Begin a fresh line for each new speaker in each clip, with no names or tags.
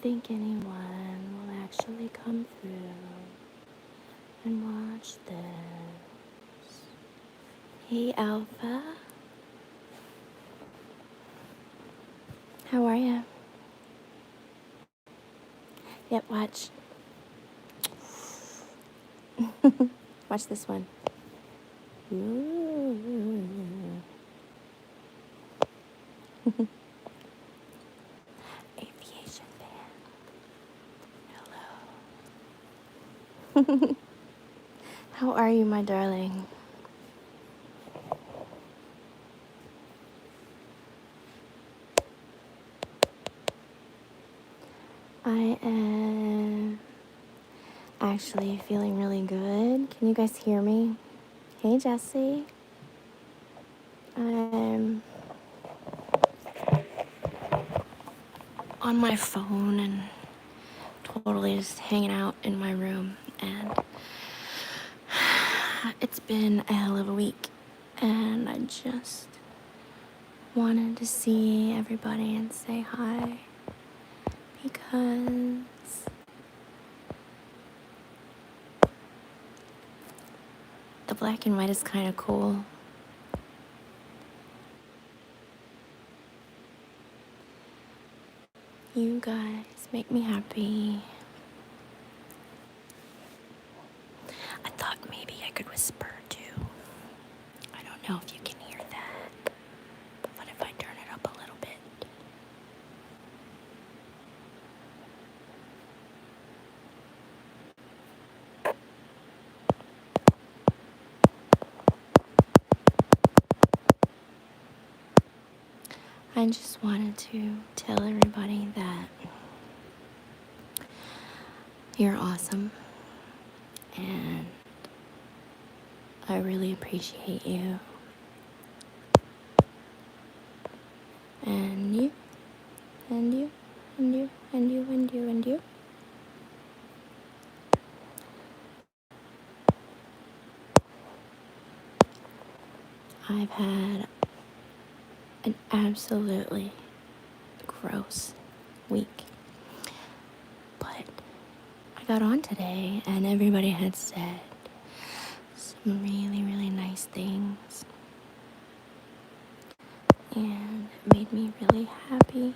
don't think anyone will actually come through and watch this. Hey, Alpha. How are ya? Yep, watch. Watch this one. Ooh. Aviation fan. Hello. How are you, my darling? I am actually feeling really good. Can you guys hear me? Hey, Jessie. I'm on my phone and totally just hanging out in my room, and it's been a hell of a week, and I just wanted to see everybody and say hi because the black and white is kind of cool. You guys make me happy. I thought maybe I could whisper too. I don't know if you can hear that, but if I turn it up a little bit. I just wanted to tell everybody that you're awesome, and I really appreciate you. And you, and you, and you, and you, and you, and you. I've had an absolutely gross week, but I got on today and everybody had said some really, really nice things, and it made me really happy.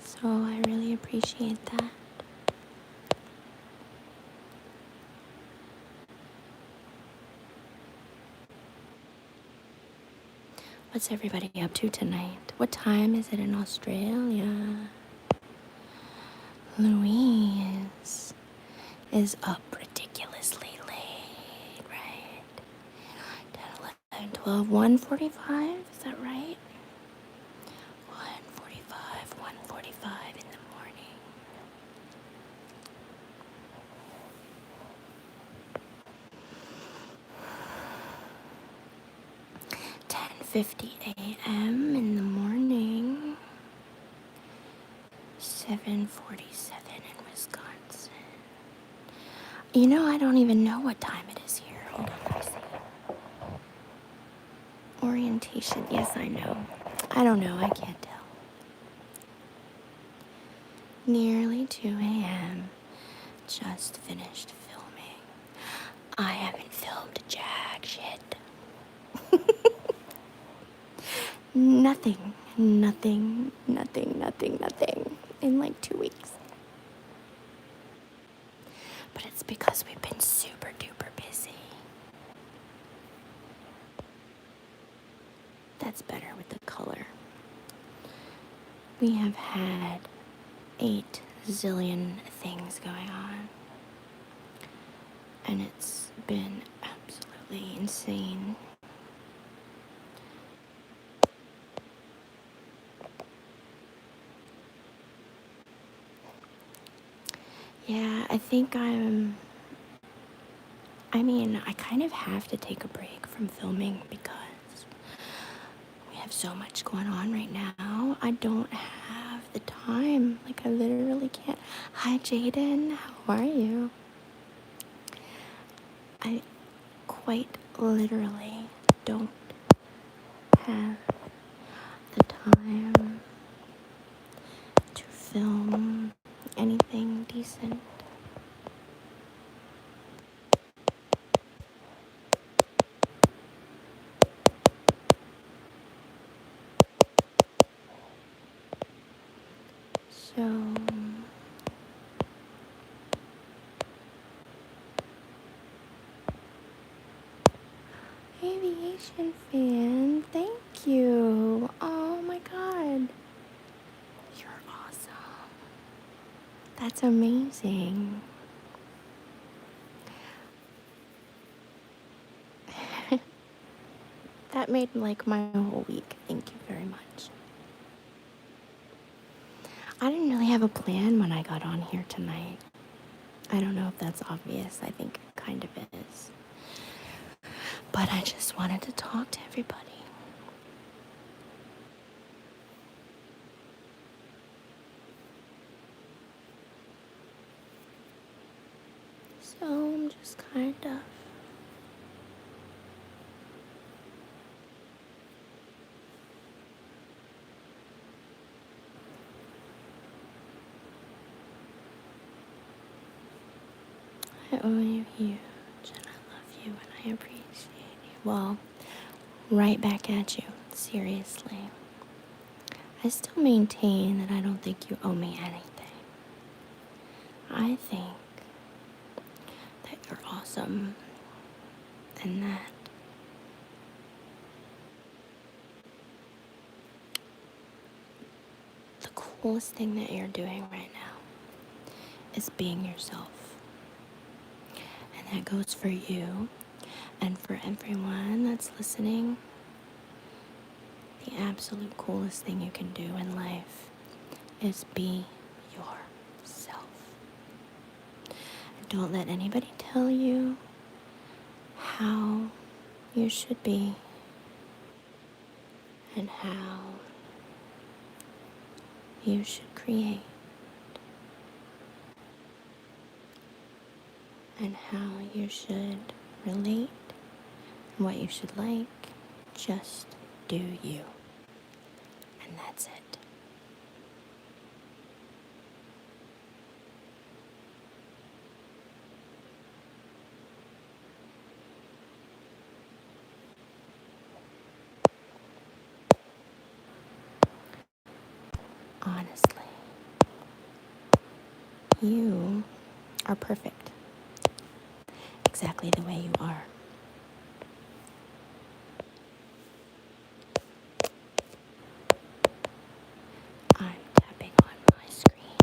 So I really appreciate that. What's everybody up to tonight? What time is it in Australia? Louise is up ridiculously late, right? 10, 11, 12, 1:45, is that right? 1:45 in the morning. $10:50 a.m. in the morning. 7:47 in Wisconsin. You know, I don't even know what time it is here. Hold on, let me see. Orientation. Yes, I know. I don't know. I can't tell. Nearly 2 a.m. Just finished filming. I haven't filmed jack shit. Nothing in like 2 weeks. But it's because we've been super duper busy. That's better with the color. We have had 8 zillion things going on, and it's been absolutely insane. Yeah, I think I kind of have to take a break from filming because we have so much going on right now. I don't have the time. Like, I literally can't. Hi, Jaden. How are you? I quite literally don't have the time to film anything decent. So, aviation fan, thank you. Oh my god. You're awesome. That's amazing. That made like my whole week. Thank you very much. I didn't really have a plan when I got on here tonight. I don't know if that's obvious. I think it kind of is. But I just wanted to talk to everybody. So I'm just kind of I owe you huge, and I love you, and I appreciate you. Well, right back at you, seriously. I still maintain that I don't think you owe me anything. I think that you're awesome, and that the coolest thing that you're doing right now is being yourself. And that goes for you and for everyone that's listening. The absolute coolest thing you can do in life is be yourself. And don't let anybody tell you how you should be and how you should create and how you should relate and what you should like. Just do you. And that's it. Honestly, you are perfect exactly the way you are. I'm tapping on my screen.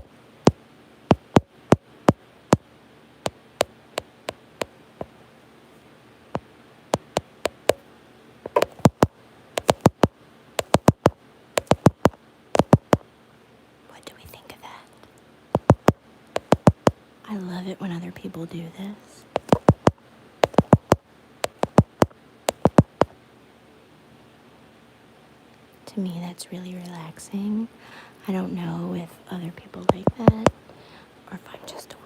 What do we think of that? I love it when other people do this. To me, that's really relaxing. I don't know if other people like that or if I'm just a weirdo.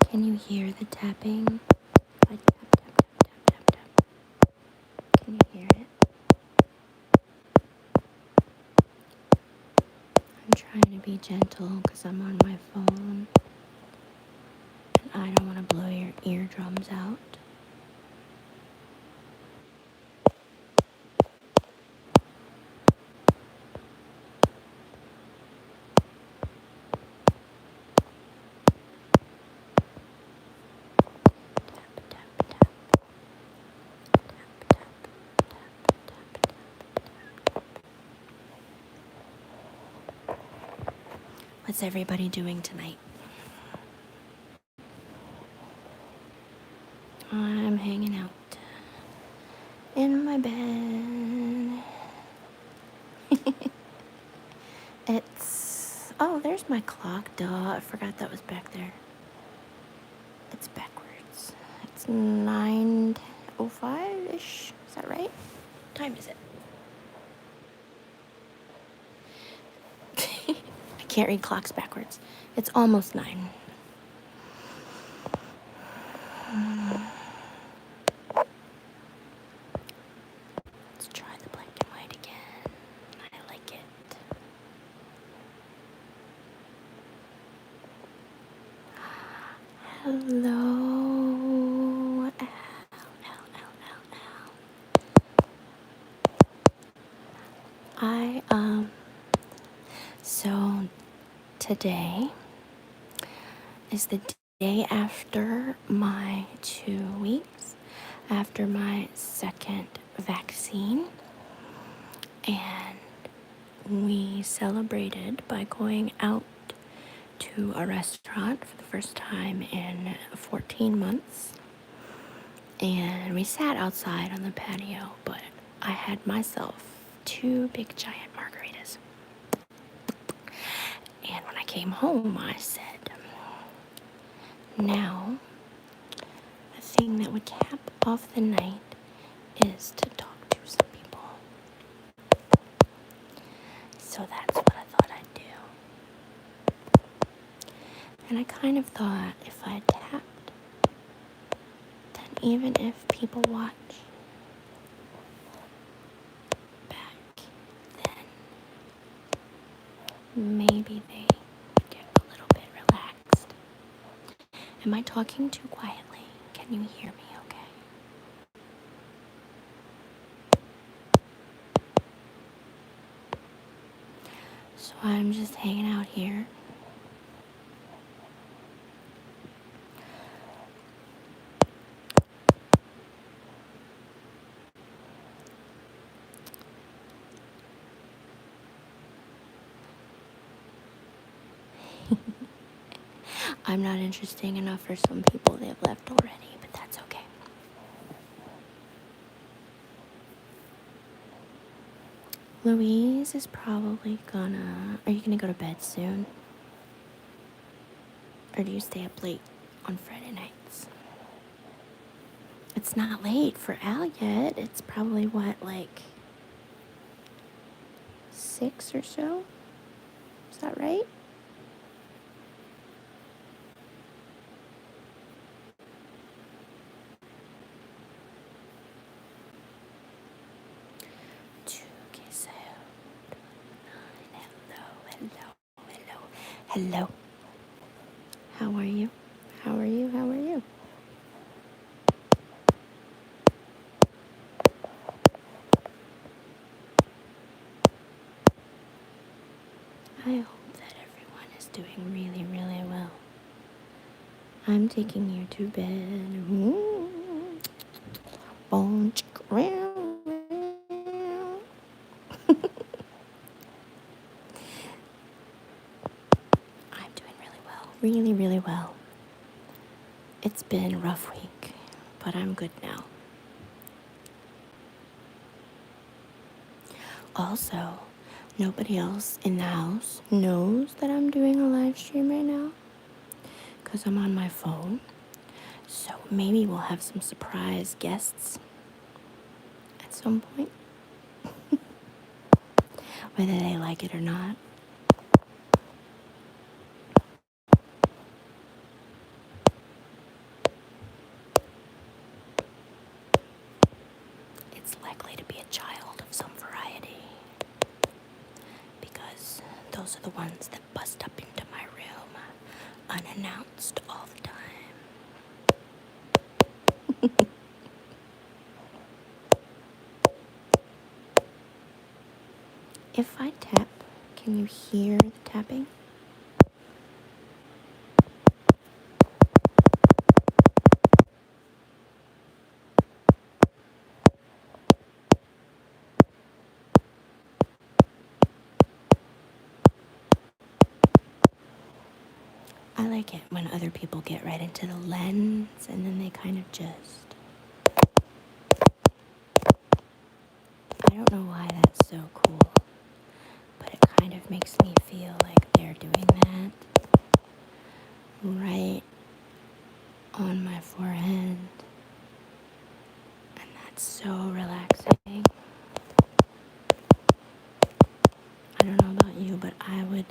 Can you hear the tapping? I tap, tap, tap, tap, tap, tap. Can you hear it? I'm trying to be gentle because I'm on my phone. And I don't want to blow your eardrums out. What's everybody doing tonight? I'm hanging out in my bed. Oh, there's my clock. Duh, I forgot that was back there. It's backwards. It's 9:05-ish. Is that right? What time is it? I can't read clocks backwards. It's almost 9. Let's try the black and white again. I like it. Hello. So today is the day after my 2 weeks after my second vaccine, and we celebrated by going out to a restaurant for the first time in 14 months. And we sat outside on the patio, but I had myself 2 big giant margaritas. And when I came home, I said, now, the thing that would cap off the night is to talk to some people. So that's what I thought I'd do. And I kind of thought if I tapped, then even if people watch back, then maybe they get a little bit relaxed. Am I talking too quietly? Can you hear me okay? So I'm just hanging out here. I'm not interesting enough for some people. They've left already, but that's okay. Louise is probably gonna... Are you gonna go to bed soon? Or do you stay up late on Friday nights? It's not late for Al yet. It's probably, what, like 6 or so? Is that right? Hello. How are you? How are you? How are you? I hope that everyone is doing really, really well. I'm taking you to bed. I'm doing really well. Really, really well. It's been a rough week, but I'm good now. Also, nobody else in the house knows that I'm doing a live stream right now because I'm on my phone. So maybe we'll have some surprise guests at some point, whether they like it or not. It's likely to be a child of some variety, because those are the ones that bust up into my room unannounced all the time. If I tap, can you hear the tapping? I like it when other people get right into the lens and then they kind of just... I don't know why that's so cool, but it kind of makes me feel like they're doing that right on my forehead, and that's so relaxing. I would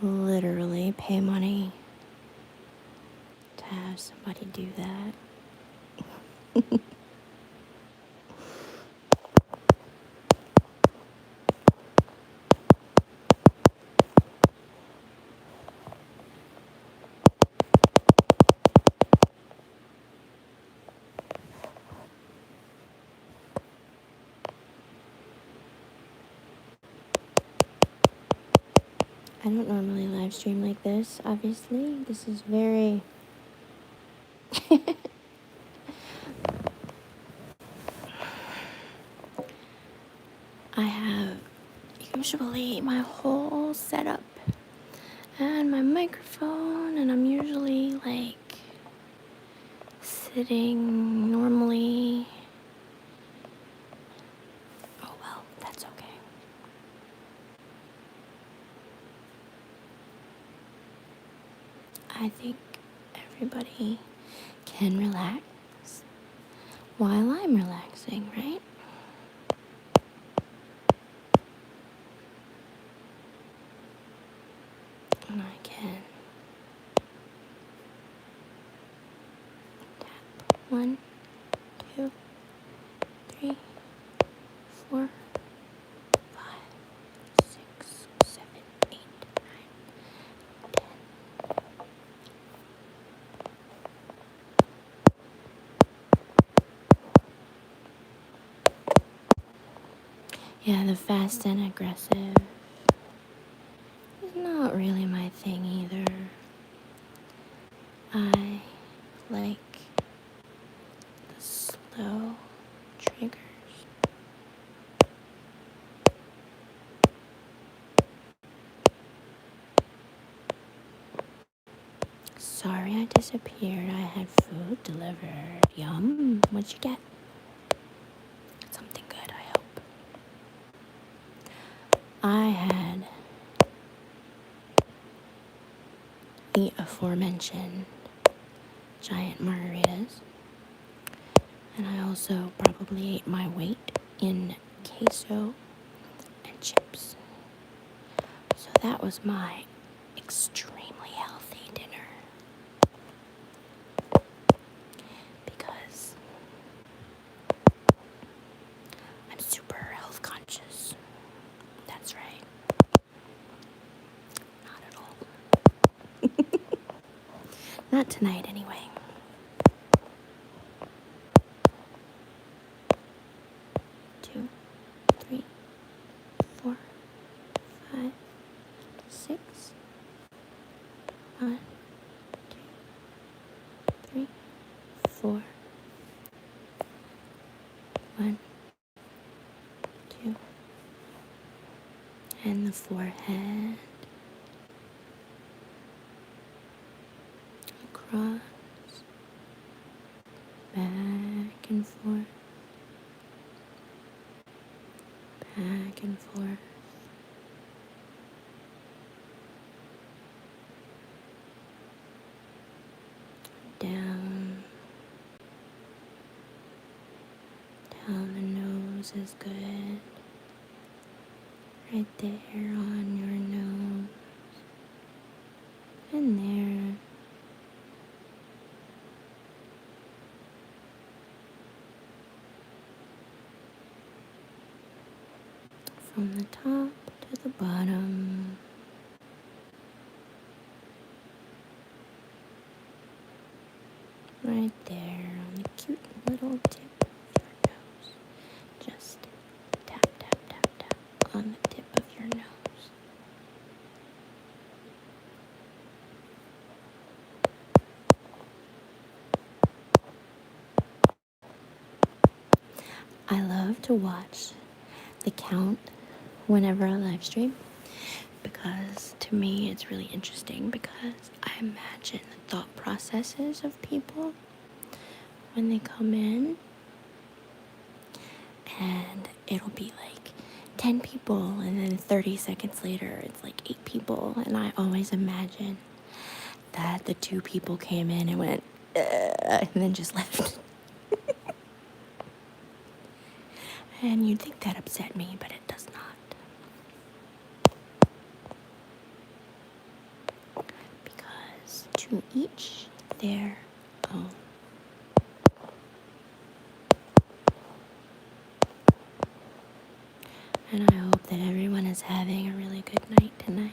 literally pay money to have somebody do that. I don't normally live stream like this, obviously. This is very... I have usually my whole setup and my microphone, and I'm usually like sitting normally. Oh well, that's okay. I think everybody can relax while I'm relaxing, right? And I can tap 1, 2, 3, 4, 5, 6, 7, 8, 9, 10. Yeah, the fast and aggressive is not really my thing either. I like the slow triggers. Sorry I disappeared. I had food delivered. Yum. What'd you get? Something good, I hope. I had the aforementioned giant margaritas. And I also probably ate my weight in queso and chips. So that was my extremely healthy dinner. Because I'm super health conscious. That's right. Not at all. Not tonight, anyway. Two, three, 4, 5, 6. 1, 2, 3, 4. 1, 2. And the forehead. Across. Back and forth. Back and forth. Down. Down the nose is good. Right there on your nose. And there. From the top to the bottom. Right there on the cute little tip of your nose. Just tap, tap, tap, tap on the tip of your nose. I love to watch the count whenever I live stream, because to me it's really interesting, because I imagine the thought processes of people when they come in, and it'll be like 10 people, and then 30 seconds later it's like 8 people, and I always imagine that the 2 people came in and went and then just left. And you'd think that upset me, but it does not. to each their own. And I hope that everyone is having a really good night tonight.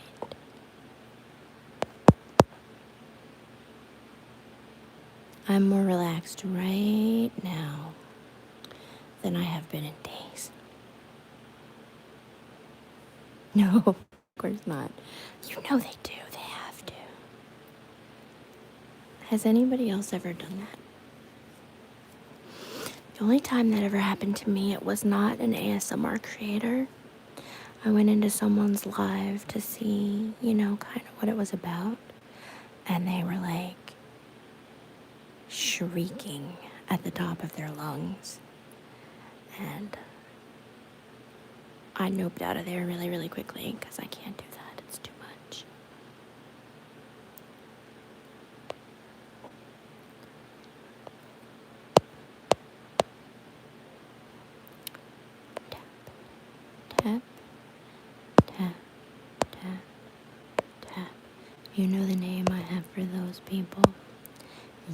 I'm more relaxed right now than I have been in days. No, of course not. You know they do. They have to. Has anybody else ever done that? The only time that ever happened to me, it was not an ASMR creator. I went into someone's live to see, kind of what it was about. And they were like shrieking at the top of their lungs. And I noped out of there really, really quickly because I can't do that. It's too much. Tap, tap, tap, tap. You know the name I have for those people.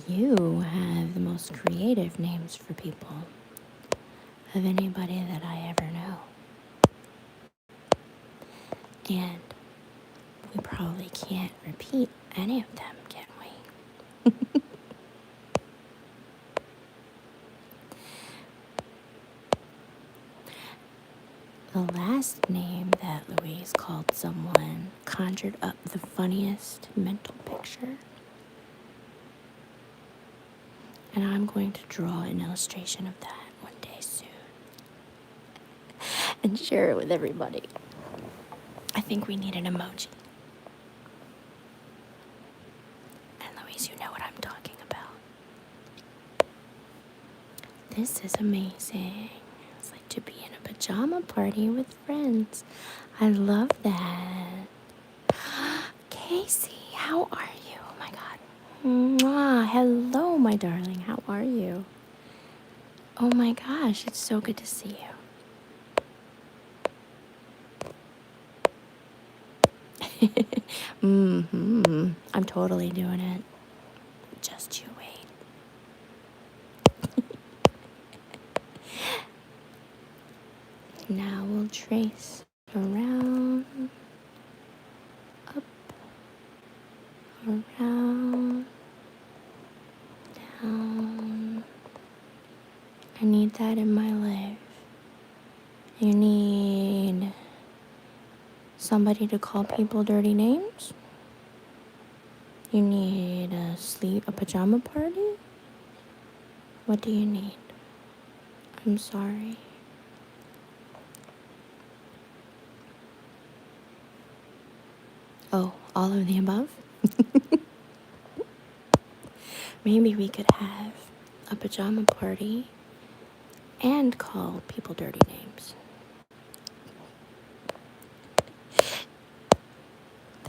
You have the most creative names for people of anybody that I ever know. And we probably can't repeat any of them, can we? The last name that Louise called someone conjured up the funniest mental picture. And I'm going to draw an illustration of that one day soon and share it with everybody. I think we need an emoji. And Louise, you know what I'm talking about. This is amazing. It's like to be in a pajama party with friends. I love that. Casey, how are you? Oh my God. Mwah. Hello, my darling. How are you? Oh my gosh, it's so good to see you. I'm totally doing it. Just you wait. Now we'll trace around, up, around, down. I need that in my life. You need somebody to call people dirty names. You need a pajama party. What do you need? I'm sorry. Oh, all of the above? Maybe we could have a pajama party and call people dirty names.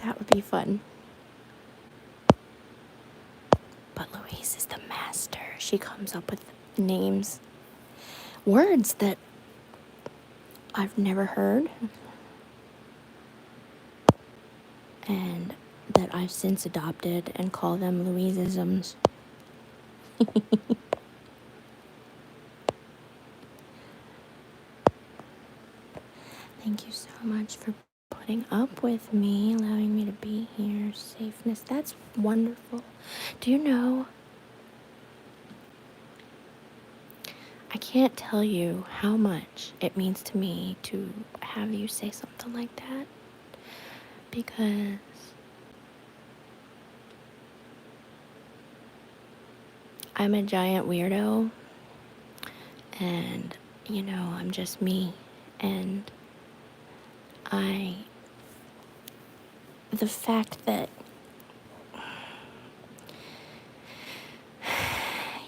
That would be fun. But Louise is the master. She comes up with names, words that I've never heard and that I've since adopted and call them Louiseisms. Thank you so much for putting up with me, allowing me to be here. Safeness, that's wonderful. Do you know, I can't tell you how much it means to me to have you say something like that, because I'm a giant weirdo, and I'm just me, and the fact that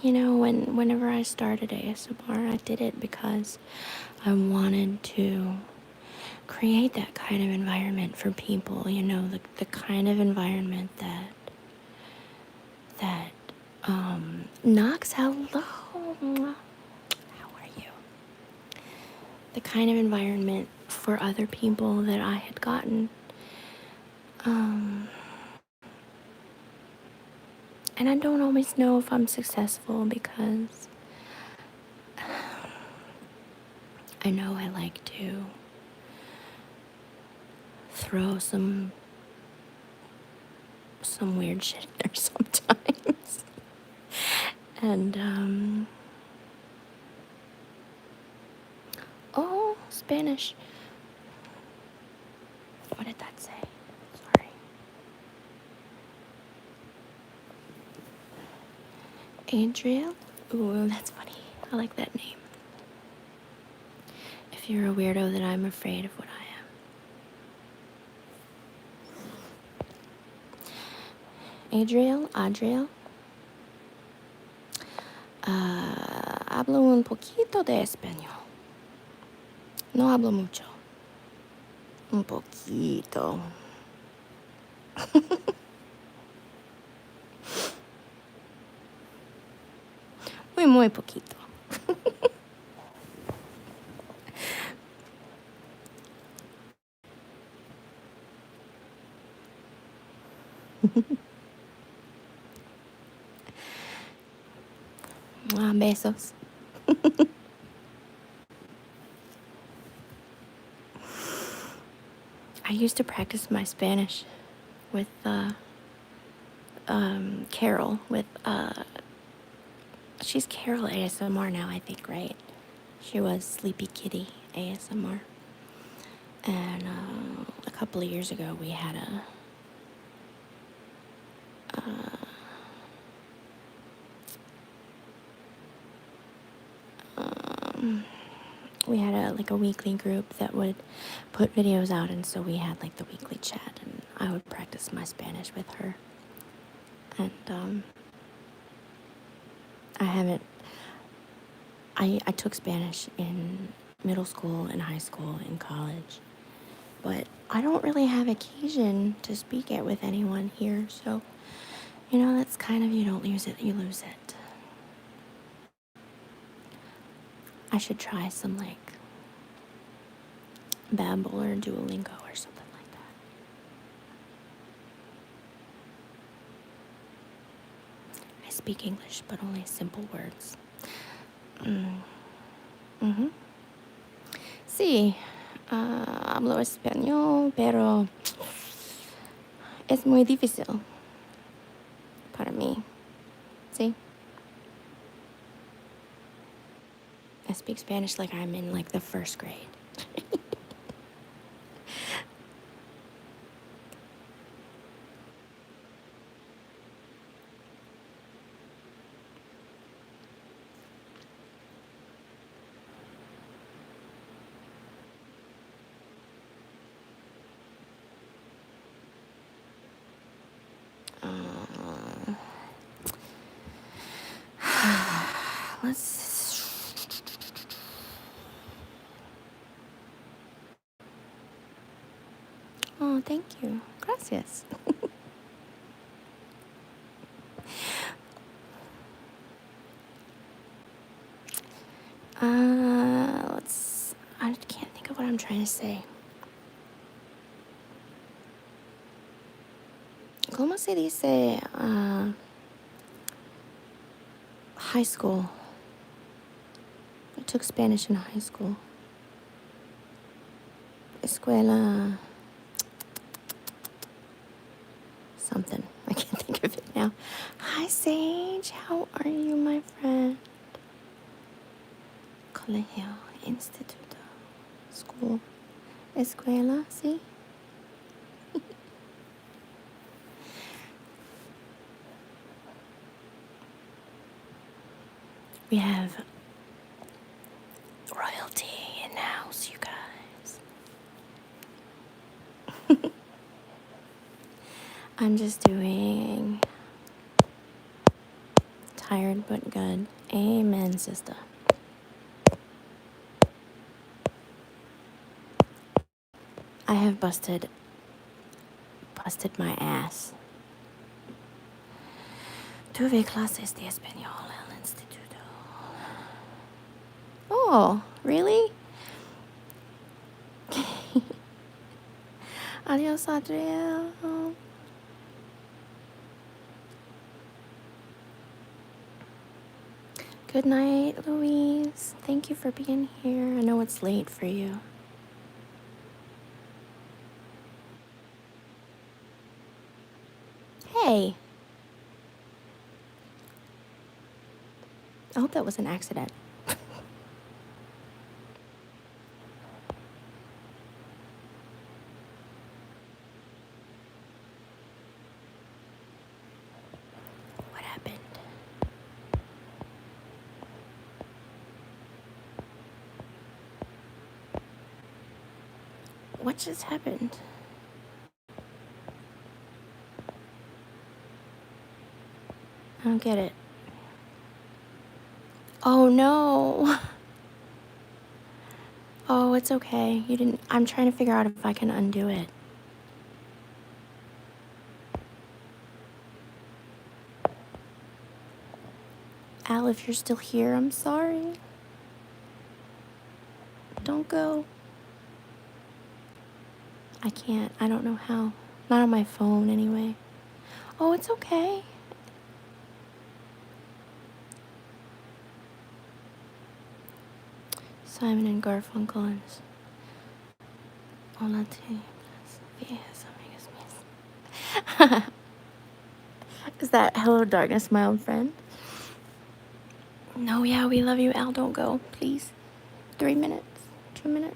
whenever I started ASMR, I did it because I wanted to create that kind of environment for people, the kind of environment that Knox, hello. How are you? The kind of environment for other people that I had gotten And I don't always know if I'm successful because I know I like to throw some weird shit in there sometimes. And oh, Spanish. What did that say? Sorry. Adriel? Ooh, that's funny. I like that name. If you're a weirdo, then I'm afraid of what I am. Adriel. Hablo un poquito de español. No hablo mucho. Un poquito. Muy poquito. Besos. I used to practice my Spanish with Carol. She's Carol ASMR now, I think, right? She was Sleepy Kitty ASMR. And a couple of years ago, we had a weekly group that would put videos out, and so we had like the weekly chat, and I would practice my Spanish with her. And I took Spanish in middle school and high school and college, but I don't really have occasion to speak it with anyone here, so that's kind of, you don't use it, you lose it. I should try some like Babbel or Duolingo or something like that. I speak English, but only simple words. Sí, hablo español, pero es muy difícil para mí. Sí. I speak Spanish like I'm in like the first grade. Oh, thank you. Gracias. I can't think of what I'm trying to say. ¿Cómo se dice high school? I took Spanish in high school. Escuela something. I can't think of it now. Hi, Sage. How are you, my friend? Colegio, instituto, school, escuela, see? We have royalty in the house, you guys. I'm just doing tired but good. Amen, sister. I have busted my ass. Tuve clases de español al instituto. Oh, really? Adios, Adriel. Good night, Louise. Thank you for being here. I know it's late for you. Hey. I hope that was an accident. What happened? What just happened? I don't get it. Oh no. Oh, it's okay. You didn't. I'm trying to figure out if I can undo it. Al, if you're still here, I'm sorry. Don't go. I can't. I don't know how. Not on my phone, anyway. Oh, it's okay. Simon and Garfunkel and Hola Is that Hello Darkness, my old friend? No, yeah, we love you, Al. Don't go, please. 3 minutes, 2 minutes.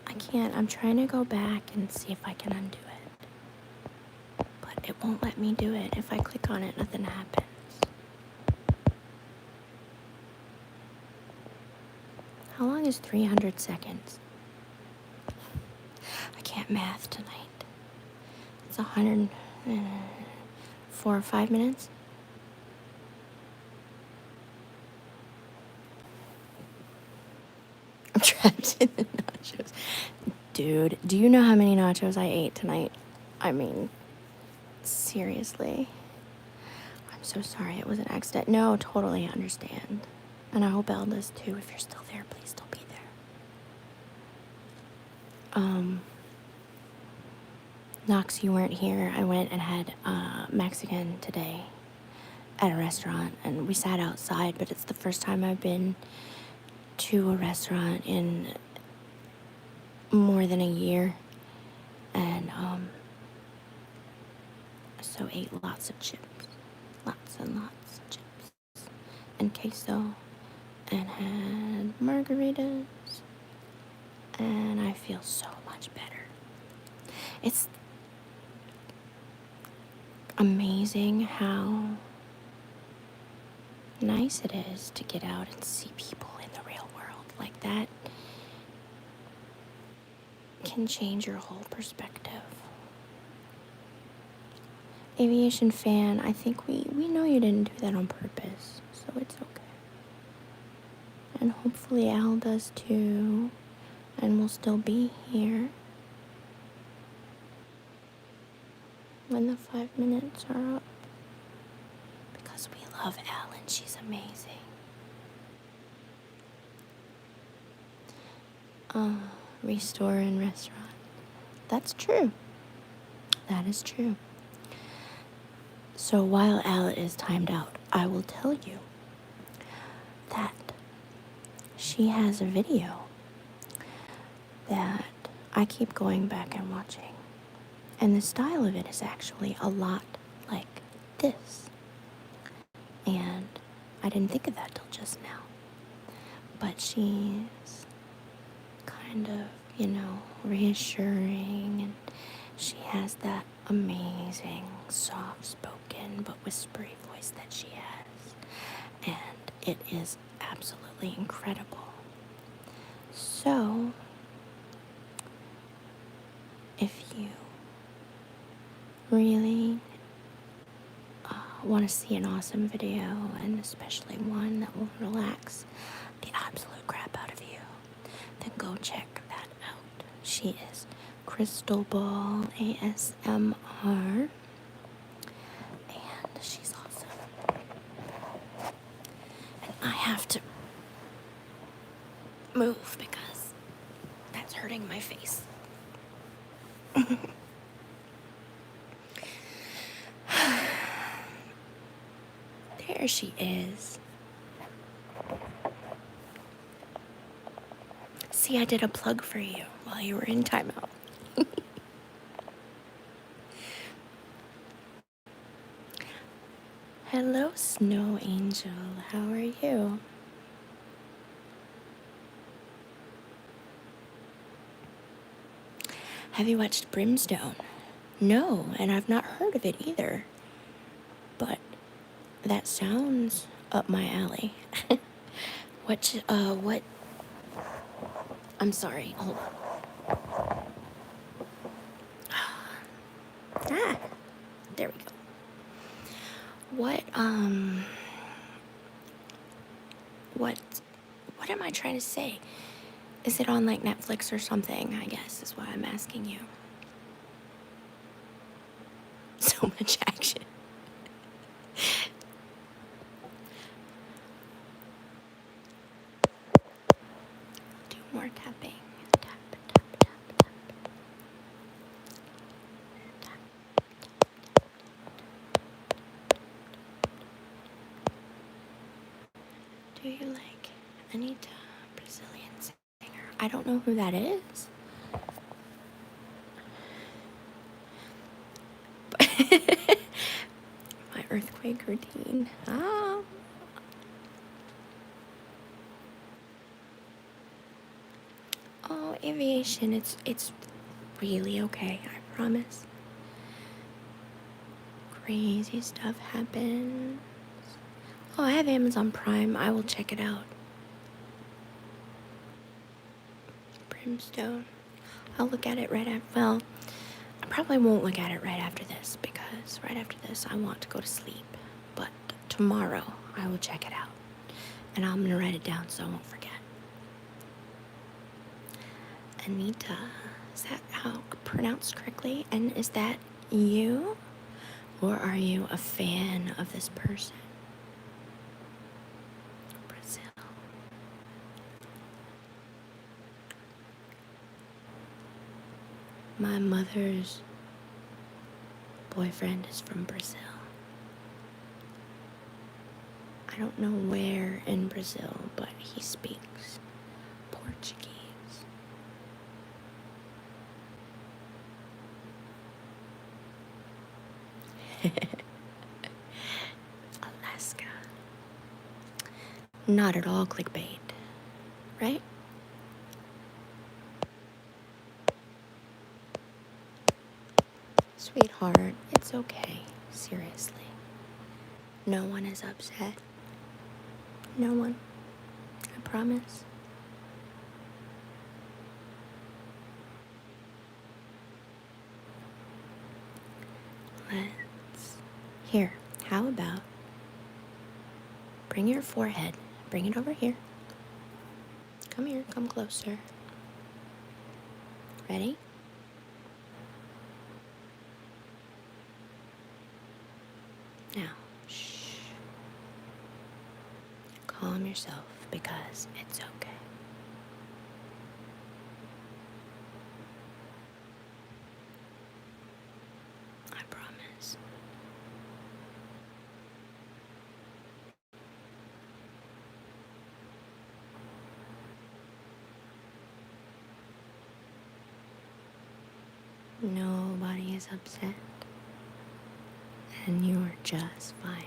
I can't. I'm trying to go back and see if I can undo it. But it won't let me do it. If I click on it, nothing happens. How long is 300 seconds? I can't math tonight. It's 104 or 5 minutes. I'm trapped in the nachos. Dude, do you know how many nachos I ate tonight? I mean, seriously. I'm so sorry it was an accident. No, totally understand. And I hope Elle does too. If you're still there, please still be there. Knox, you weren't here. I went and had Mexican today at a restaurant, and we sat outside, but it's the first time I've been to a restaurant in more than a year. And so ate lots of chips. Lots and lots of chips. And queso. And had margaritas. And I feel so much better. It's amazing how nice it is to get out and see people in the real world. Like that can change your whole perspective. Aviation fan, I think we know you didn't do that on purpose, so it's okay. And hopefully Al does too, and we'll still be here when the 5 minutes are up, because we love Al and she's amazing. Restore and restaurant. That's true. That is true. So while Al is timed out, I will tell you that she has a video that I keep going back and watching. And the style of it is actually a lot like this. And I didn't think of that till just now. But she's kind of, reassuring, and she has that amazing, soft-spoken but whispery voice that she has. And it is absolutely incredible. So, if you really want to see an awesome video, and especially one that will relax the absolute crap out of you, then go check that out. She is Crystal Ball ASMR, and she's awesome. And I have to move because that's hurting my face. There she is. See, I did a plug for you while you were in timeout. Hello, Snow Angel. How are you? Have you watched Brimstone? No, and I've not heard of it either. But that sounds up my alley. what, I'm sorry, hold on. Ah, there we go. What am I trying to say? Is it on like Netflix or something, I guess, is why I'm asking you. So much action. Do more tapping. Tap, tap, tap, tap. Tap, tap. Do you like Anita, Brazilian singer? I don't know who that is. My earthquake routine. Oh, aviation. It's really okay. I promise. Crazy stuff happens. Oh, I have Amazon Prime. I will check it out. Brimstone. I'll look at it right after. Well, I probably won't look at it right after this because right after this I want to go to sleep. But tomorrow I will check it out. And I'm going to write it down so I won't forget. Anita. Is that how pronounced correctly? And is that you? Or are you a fan of this person? Brazil. My mother's boyfriend is from Brazil. I don't know where in Brazil, but he speaks Portuguese. Alaska. Not at all clickbait, right? Sweetheart, it's okay. Seriously. No one is upset. No one. I promise. Here, how about bring your forehead, bring it over here. Come here, come closer. Ready? Now, shh. Calm yourself because it's okay. I promise. Nobody is upset. And you're just fine.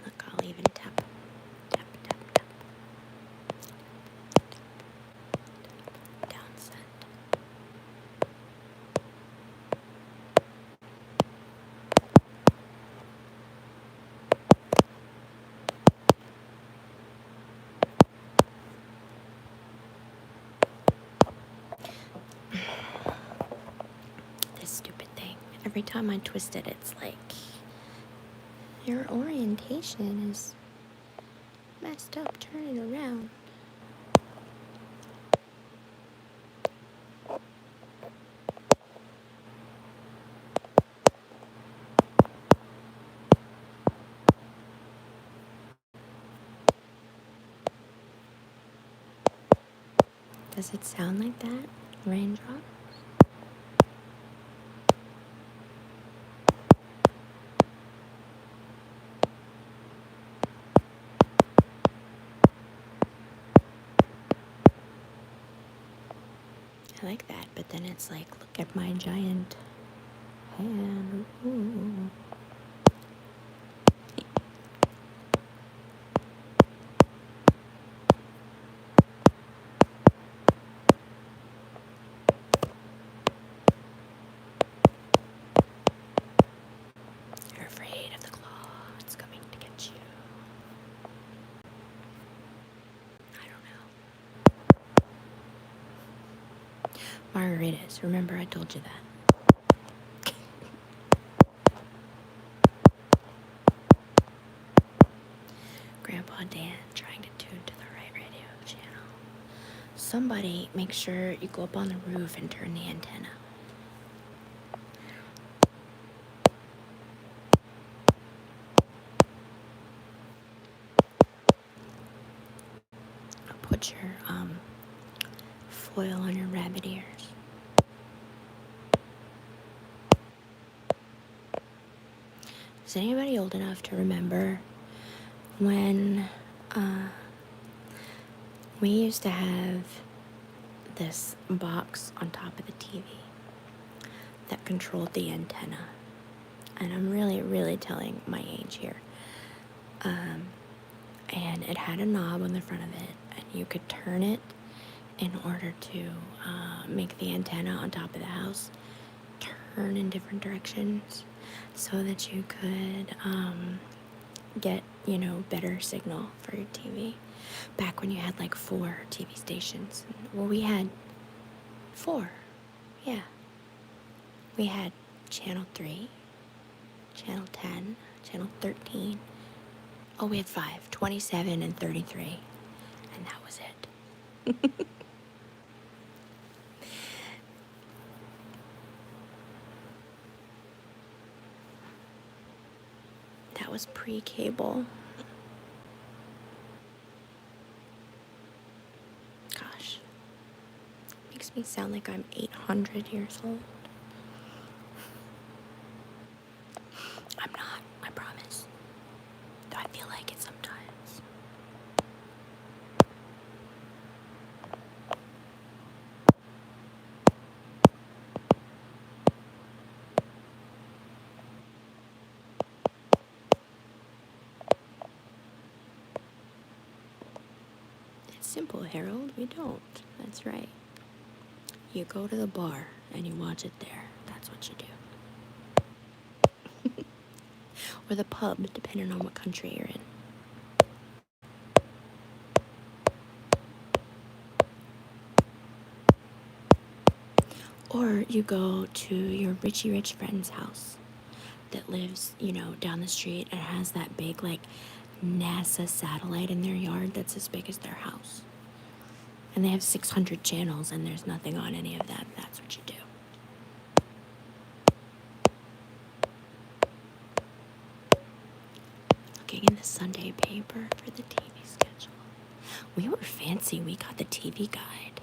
Look, I'll even tap, tap, tap, tap. Down set. This stupid thing. Every time I twist it, it's like your orientation is messed up. Turn it around. Does it sound like that? Raindrops? like that, but then it's like, look at my giant hand. Ooh. You're afraid of the claw. It's coming to get you. I don't know. Margaritas. Remember I told you that. Grandpa Dan trying to tune to the right radio channel. Somebody make sure you go up on the roof and turn the antenna. Put your foil on your rabbit ears. Is anybody old enough to remember when we used to have this box on top of the TV that controlled the antenna? And I'm really telling my age here. And it had a knob on the front of it, and you could turn it in order to make the antenna on top of the house turn in different directions so that you could get, better signal for your TV. Back when you had like 4 TV stations. Well, we had 4. Yeah. We had Channel 3, Channel 10, Channel 13. Oh, we had 5, 27 and 33. And that was it. That was pre-cable. Gosh. Makes me sound like I'm 800 years old. I'm not, I promise. Though I feel like it sometimes. It's simple, Harold. We don't. That's right. You go to the bar and you watch it there. That's what you do. Or the pub, depending on what country you're in. Or you go to your richy rich friend's house that lives, down the street and has that big, like, NASA satellite in their yard that's as big as their house. And they have 600 channels and there's nothing on any of them. That's what you do. Looking in the Sunday paper for the TV schedule. We were fancy. We got the TV guide.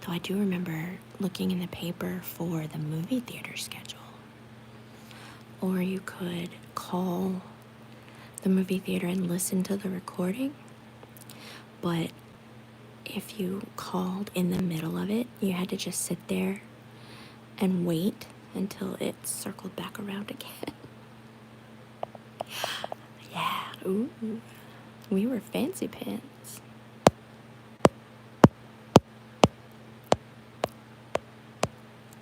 Though I do remember looking in the paper for the movie theater schedule. Or you could call the movie theater and listen to the recording. But if you called in the middle of it, you had to just sit there and wait until it circled back around again. Yeah, ooh, we were fancy pants.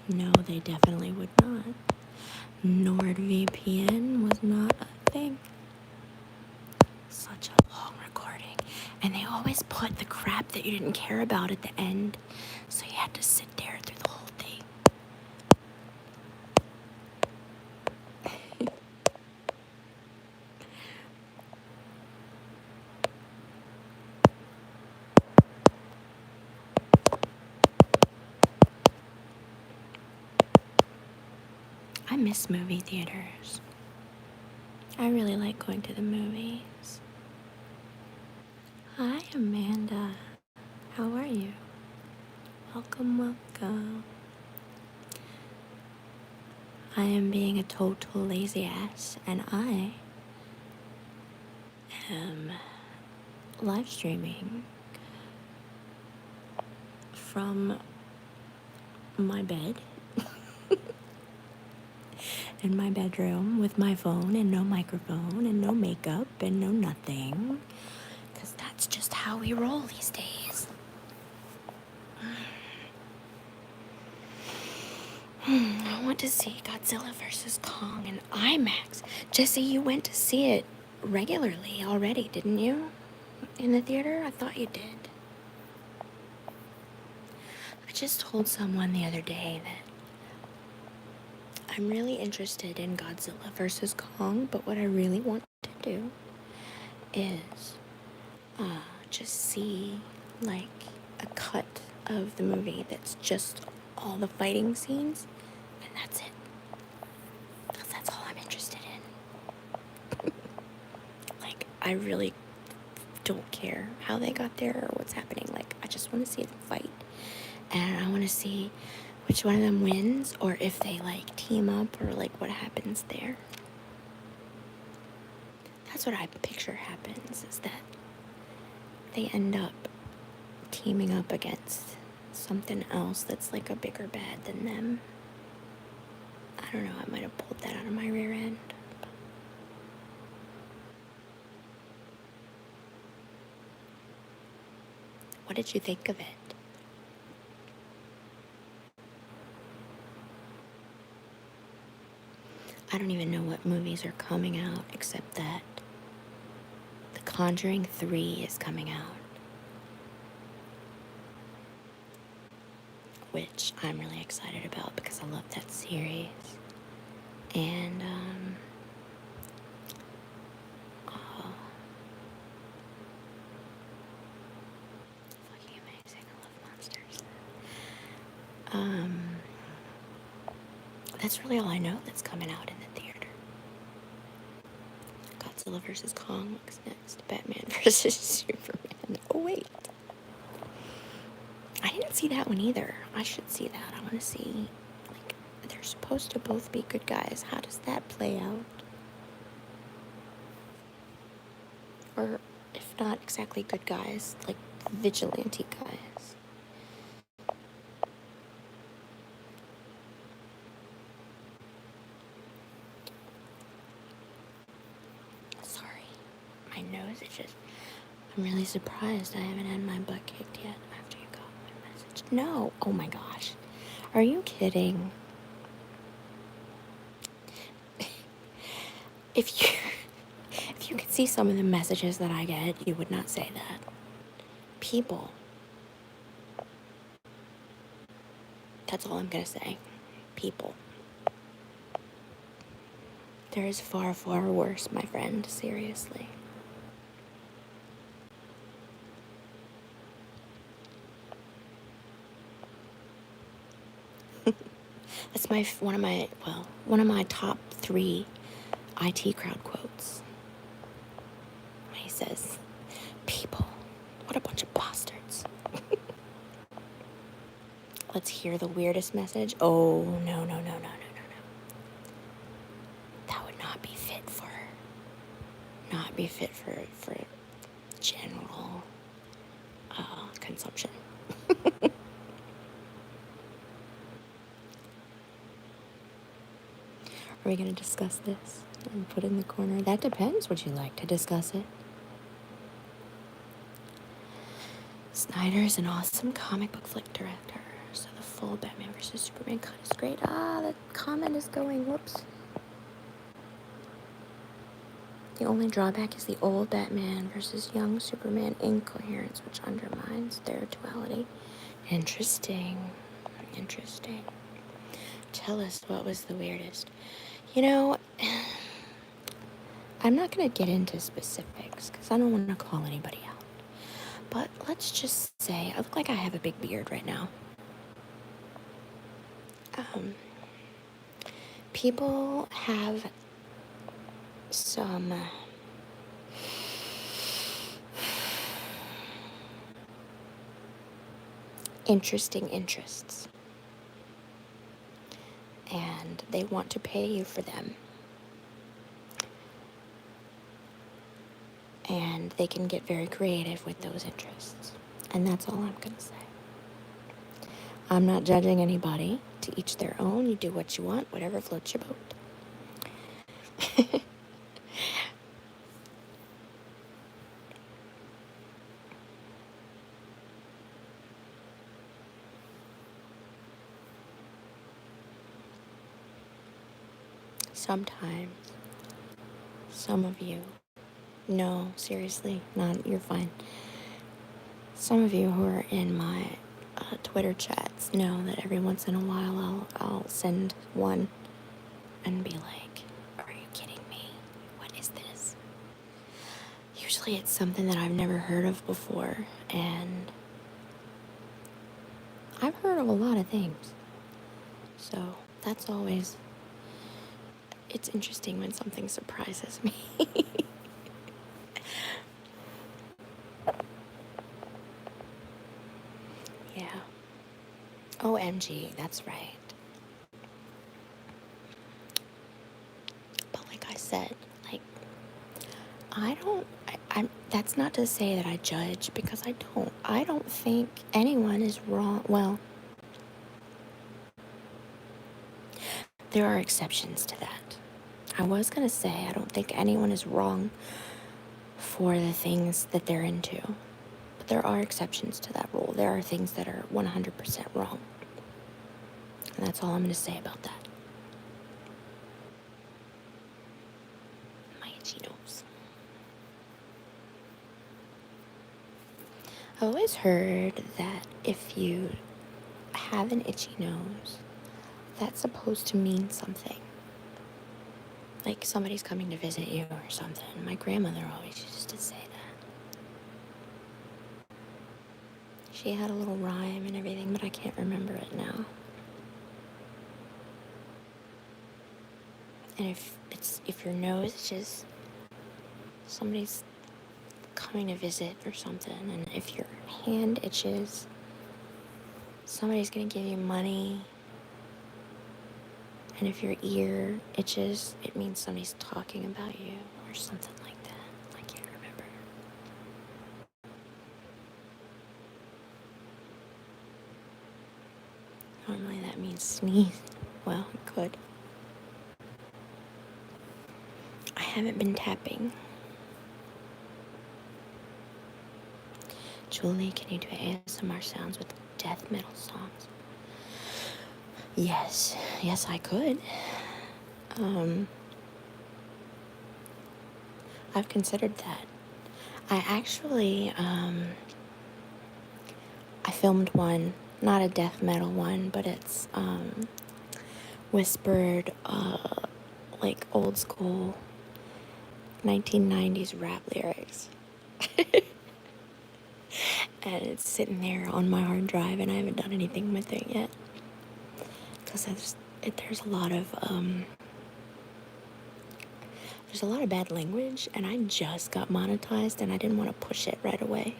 No, they definitely would not. NordVPN was not a thing. Such a long recording. And they always put the crap that you didn't care about at the end. So you had to sit there through the whole thing. I miss movie theaters. I really like going to the movies. Hi, Amanda. How are you? Welcome. I am being a total lazy ass, and I am live streaming from my bed in my bedroom with my phone and no microphone and no makeup and no nothing, because that's just how we roll these days. I want to see Godzilla vs. Kong in IMAX. Jessie, you went to see it regularly already, didn't you? In the theater? I thought you did. I just told someone the other day that I'm really interested in Godzilla vs. Kong, but what I really want to do is just see like a cut of the movie that's just all the fighting scenes, and that's it. Because that's all I'm interested in. Like, I really don't care how they got there or what's happening. Like, I just want to see them fight. And I want to see which one of them wins, or if they like team up, or like what happens there. That's what I picture happens, is that they end up teaming up against something else that's like a bigger bad than them. I don't know, I might have pulled that out of my rear end. What did you think of it? I don't even know what movies are coming out, except that The Conjuring 3 is coming out, which I'm really excited about because I love that series. And, fucking amazing, I love monsters. That's really all I know that's coming out in the theater. Godzilla vs. Kong looks next. Batman vs. Superman. Oh, wait. I didn't see that one either. I should see that. I want to see, like, they're supposed to both be good guys. How does that play out? Or, if not exactly good guys, like vigilante guys. Sorry. My nose is just... I'm really surprised I haven't had my butt kicked yet after you got my message. No. Oh my gosh. Are you kidding? If you could see some of the messages that I get, you would not say that. People. That's all I'm gonna say. People. There is far, far worse, my friend. Seriously. That's one of my top 3 IT crowd quotes. He says, "People, what a bunch of bastards." Let's hear the weirdest message. Oh, no. That would not be fit for general consumption. Are we going to discuss this and put it in the corner? That depends. Would you like to discuss it? Snyder's an awesome comic book flick director, so the full Batman vs. Superman cut is great. The comment is going, whoops. The only drawback is the old Batman versus young Superman incoherence, which undermines their duality. Interesting. Tell us, what was the weirdest? You know, I'm not going to get into specifics because I don't want to call anybody out. But let's just say I look like I have a big beard right now. People have some interesting interests, and they want to pay you for them. And they can get very creative with those interests. And that's all I'm going to say. I'm not judging anybody. To each their own. You do what you want, whatever floats your boat. Sometimes, some of you, no, seriously, not, you're fine. Some of you who are in my Twitter chats know that every once in a while I'll send one and be like, are you kidding me? What is this? Usually it's something that I've never heard of before, and I've heard of a lot of things. So that's always, it's interesting when something surprises me. Yeah. OMG, that's right. But like I said, like, I'm, that's not to say that I judge, because I don't think anyone is wrong. Well, there are exceptions to that. I was going to say, I don't think anyone is wrong for the things that they're into. But there are exceptions to that rule. There are things that are 100% wrong. And that's all I'm going to say about that. My itchy nose. I always heard that if you have an itchy nose, that's supposed to mean something. Like somebody's coming to visit you or something. My grandmother always used to say that. She had a little rhyme and everything, but I can't remember it now. And if your nose itches, somebody's coming to visit or something. And if your hand itches, somebody's gonna give you money. And if your ear itches, it means somebody's talking about you or something like that. I can't remember. Normally that means sneeze. Well, it could. I haven't been tapping. Julie, can you do ASMR sounds with death metal songs? Yes, I could. I've considered that. I actually, I filmed one, not a death metal one, but it's, whispered, like old school 1990s rap lyrics. And it's sitting there on my hard drive, and I haven't done anything with it yet. Because there's a lot of bad language, and I just got monetized, and I didn't want to push it right away.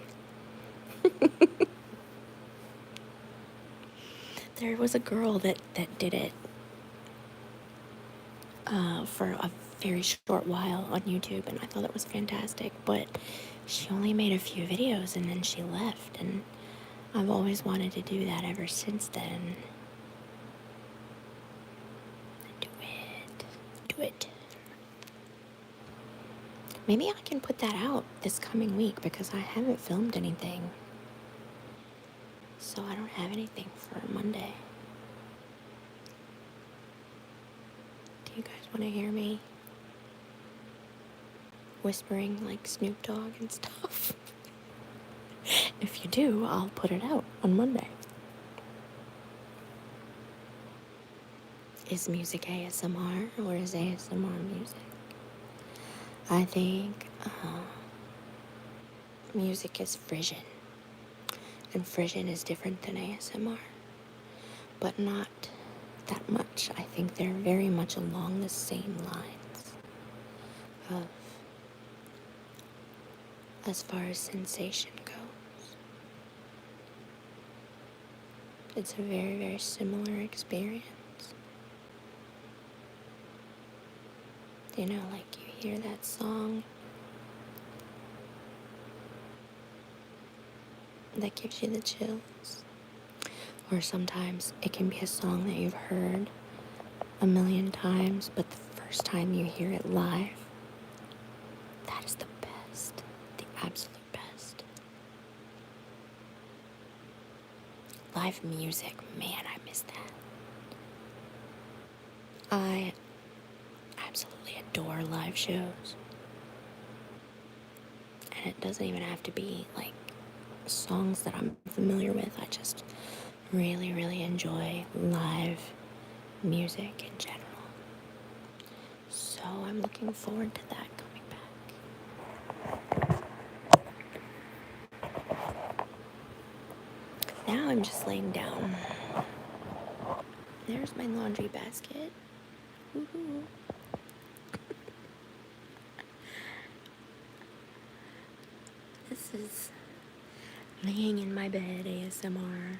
There was a girl that did it for a very short while on YouTube, and I thought it was fantastic, but she only made a few videos, and then she left, and I've always wanted to do that ever since then. Do it. Maybe I can put that out this coming week, because I haven't filmed anything. So I don't have anything for Monday. Do you guys want to hear me whispering like Snoop Dogg and stuff? If you do, I'll put it out on Monday. Is music ASMR, or is ASMR music? I think music is frisson. And frisson is different than ASMR. But not that much. I think they're very much along the same lines of, as far as sensation goes. It's a very, very similar experience. You know, like you hear that song that gives you the chills. Or sometimes it can be a song that you've heard a million times, but the first time you hear it live, that is the best, the absolute best. Live music, man, I miss that. I absolutely adore live shows. And it doesn't even have to be like songs that I'm familiar with. I just really, really enjoy live music in general. So I'm looking forward to that coming back. Now I'm just laying down. There's my laundry basket. Woohoo. This is laying in my bed ASMR.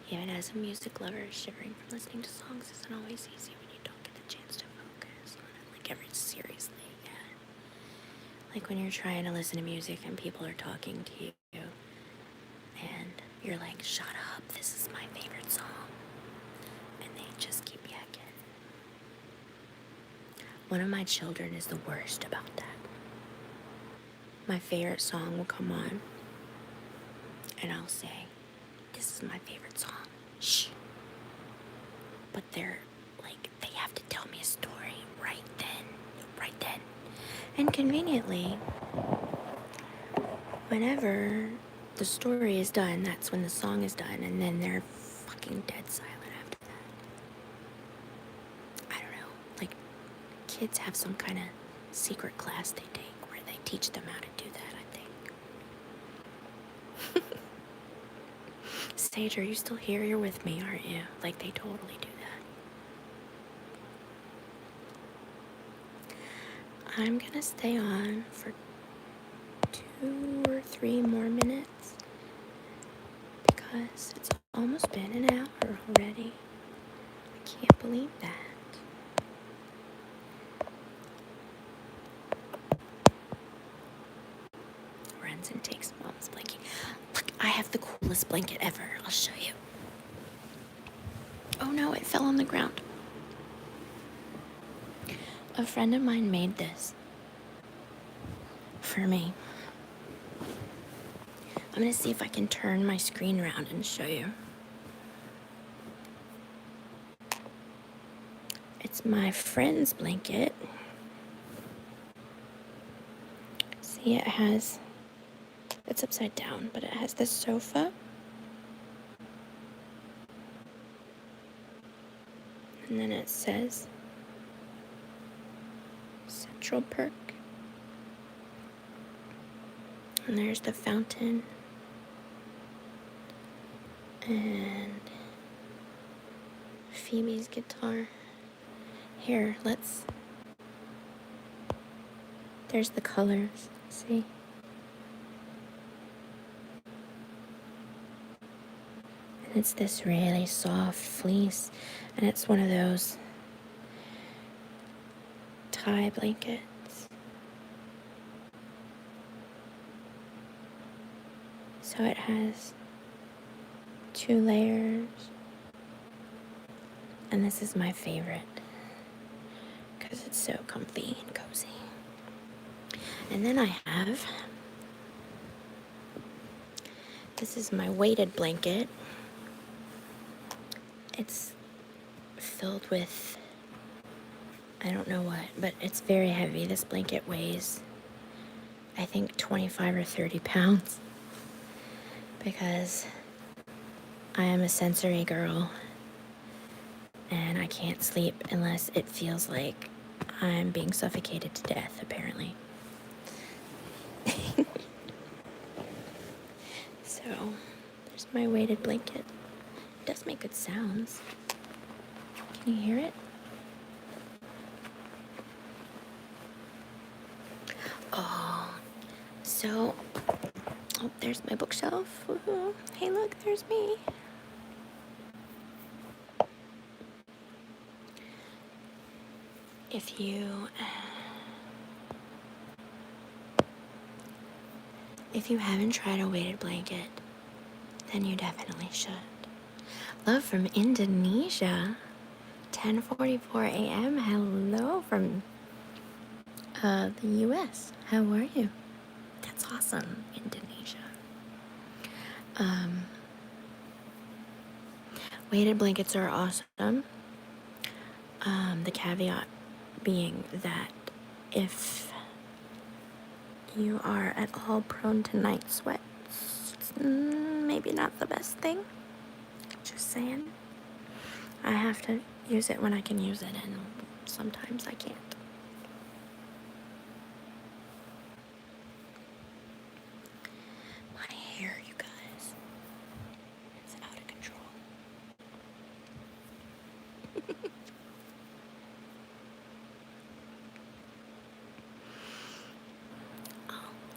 Even as a music lover, shivering from listening to songs isn't always easy when you don't get the chance to focus on it, like every seriously, yeah. Like when you're trying to listen to music and people are talking to you, and you're like, shut up, this is my favorite song. And they just keep yakking. One of my children is the worst about that. My favorite song will come on, and I'll say, this is my favorite song. Shh. But they're like, they have to tell me a story right then. And conveniently, whenever the story is done, that's when the song is done, and then they're fucking dead silent after that. I don't know, like kids have some kind of secret class they take where they teach them how to do that, I think. Sage, are you still here? You're with me, aren't you? Like, they totally do that. I'm gonna stay on for 2 or 3 more minutes because it's almost been an hour already. I can't believe that. Runs and takes mom's blanket. Look, I have the coolest blanket ever. I'll show you. Oh no, it fell on the ground. A friend of mine made this for me. I'm gonna see if I can turn my screen around and show you. It's my friend's blanket. See, it's upside down, but it has this sofa. And then it says Central Perk. And there's the fountain. And Phoebe's guitar. Here, there's the colors, see? And it's this really soft fleece, and it's one of those tie blankets. So it has 2 layers, and this is my favorite because it's so comfy and cozy. And then I have, this is my weighted blanket. It's filled with, I don't know what, but it's very heavy. This blanket weighs, I think, 25 or 30 pounds because I am a sensory girl and I can't sleep unless it feels like I'm being suffocated to death, apparently. So, there's my weighted blanket. It does make good sounds. Can you hear it? Oh, so, there's my bookshelf. Woohoo. Hey, look, there's me. If you haven't tried a weighted blanket, then you definitely should. Love from Indonesia, 10:44 a.m. Hello from the U.S. How are you? That's awesome, Indonesia. Weighted blankets are awesome. The caveat being that if you are at all prone to night sweats, it's maybe not the best thing. Just saying. I have to use it when I can use it, and sometimes I can't. My hair, you guys, is out of control.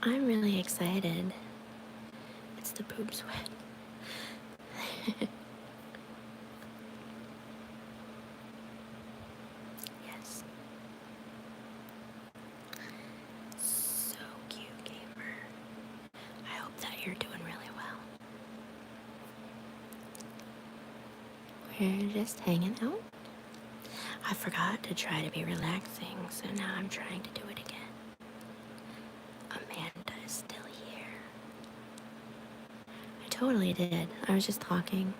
I'm really excited. It's the poop sweat. Yes. So cute, gamer. I hope that you're doing really well. We're just hanging out. I forgot to try to be relaxing, so now I'm trying to do it again. Amanda is still here. I totally did. I was just talking.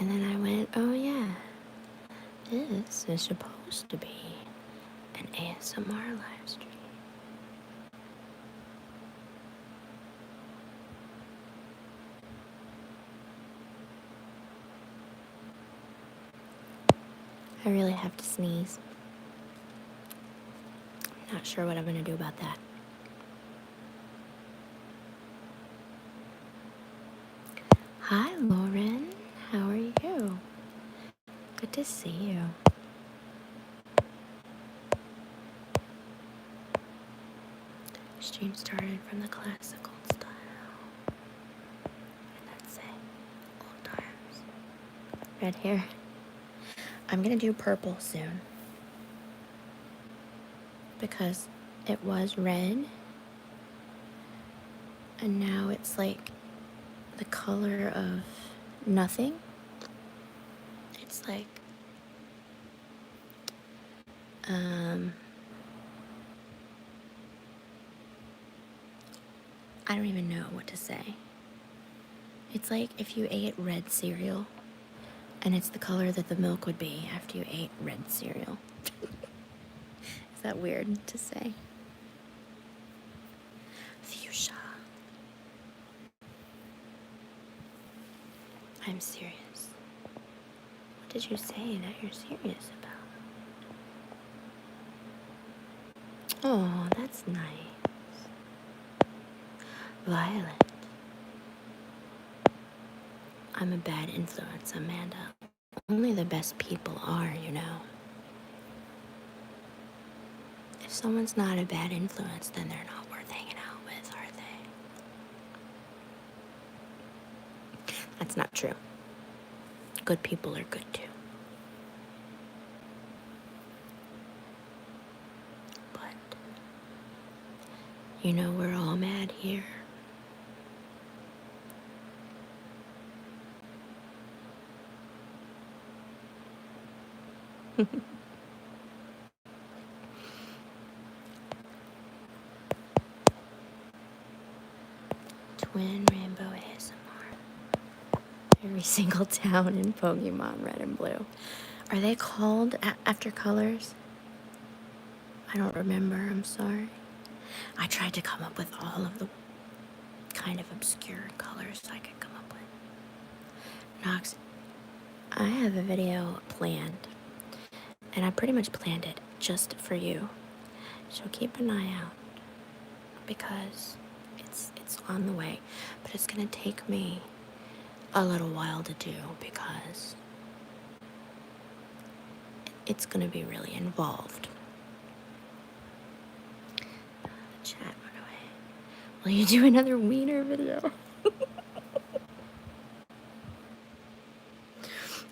And then I went, oh yeah, this is supposed to be an ASMR live stream. I really have to sneeze. Not sure what I'm gonna do about that. Hi, Lauren. How are you? Good to see you. Stream started from the classical style. And that's it. Old times. Red hair. I'm gonna do purple soon. Because it was red. And now it's like the color of nothing. It's like I don't even know what to say. It's like if you ate red cereal and it's the color that the milk would be after you ate red cereal. Is that weird to say? Fuchsia. I'm serious. What did you say that you're serious about? Oh, that's nice. Violet. I'm a bad influence, Amanda. Only the best people are, you know. If someone's not a bad influence, then they're not worth hanging out with, are they? That's not true. Good people are good too. But, you know, we're all mad here. Twin Rainbow ASMR. Every single town in Pokemon Red and Blue. Are they called after colors? I don't remember, I'm sorry. I tried to come up with all of the kind of obscure colors I could come up with. Nox, I have a video planned, and I pretty much planned it just for you. So keep an eye out, because it's on the way. But it's gonna take me a little while to do, because it's gonna be really involved. The chat went away. Will you do another wiener video?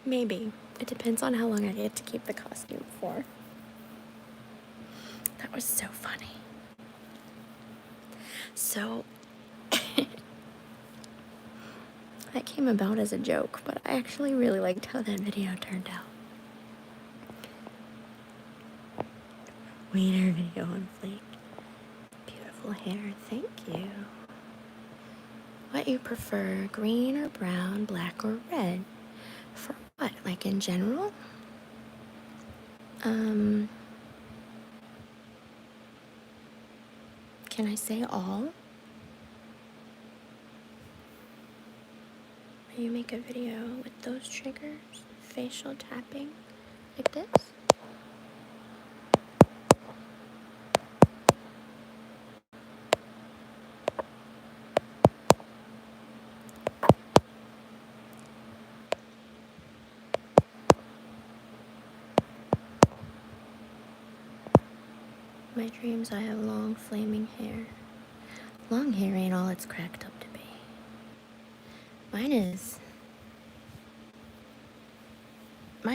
Maybe. It depends on how long I get to keep the costume for. That was so funny. So, that came about as a joke, but I actually really liked how that video turned out. Wiener video on Fleek. Beautiful hair, thank you. What you prefer, green or brown, black or red? For what, like in general? Can I say all? Will you make a video with those triggers? Facial tapping, like this? My dreams, I have long, flaming hair. Long hair ain't all it's cracked up to be. Mine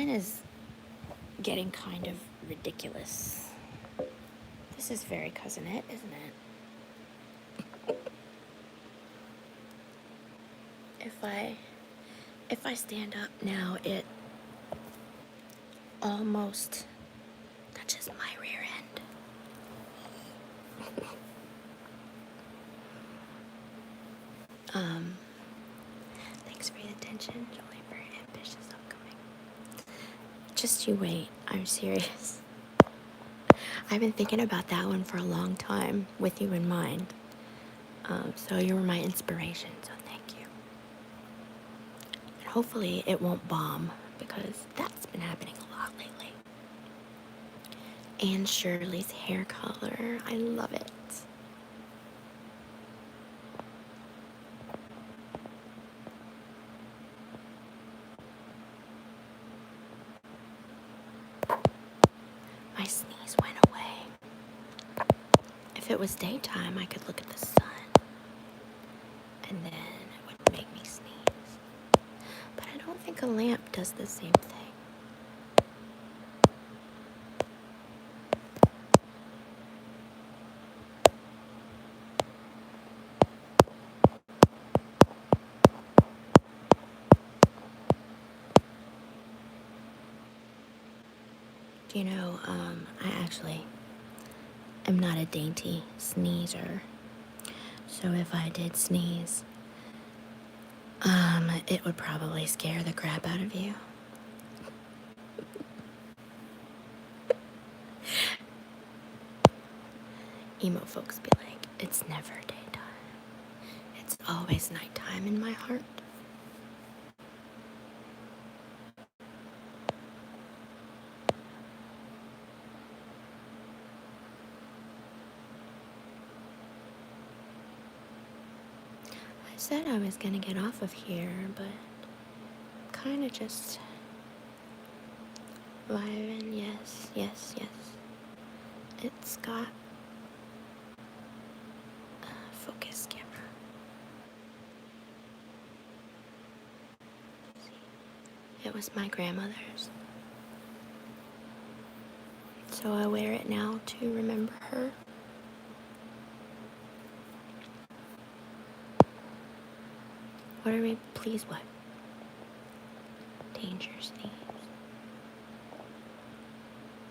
is getting kind of ridiculous. This is very cousin-it, isn't it? If I stand up now, it almost touches my rear end. Thanks for the attention, Jolie, for ambitious upcoming. Just you wait, I'm serious. I've been thinking about that one for a long time with you in mind. So you were my inspiration, so thank you. And hopefully it won't bomb, because that's been happening a lot lately. And Shirley's hair color, I love it. My sneeze went away. If it was daytime, I could look at the sun, and then it would make me sneeze. But I don't think a lamp does the same thing. Do you know, I actually am not a dainty sneezer. So if I did sneeze, it would probably scare the crap out of you. Emo folks be like, it's never daytime. It's always nighttime in my heart. I said I was gonna get off of here, but kind of just vibing. Yes. It's got a focus camera. It was my grandmother's, so I wear it now to remember her. What are we, please what? Danger sneeze.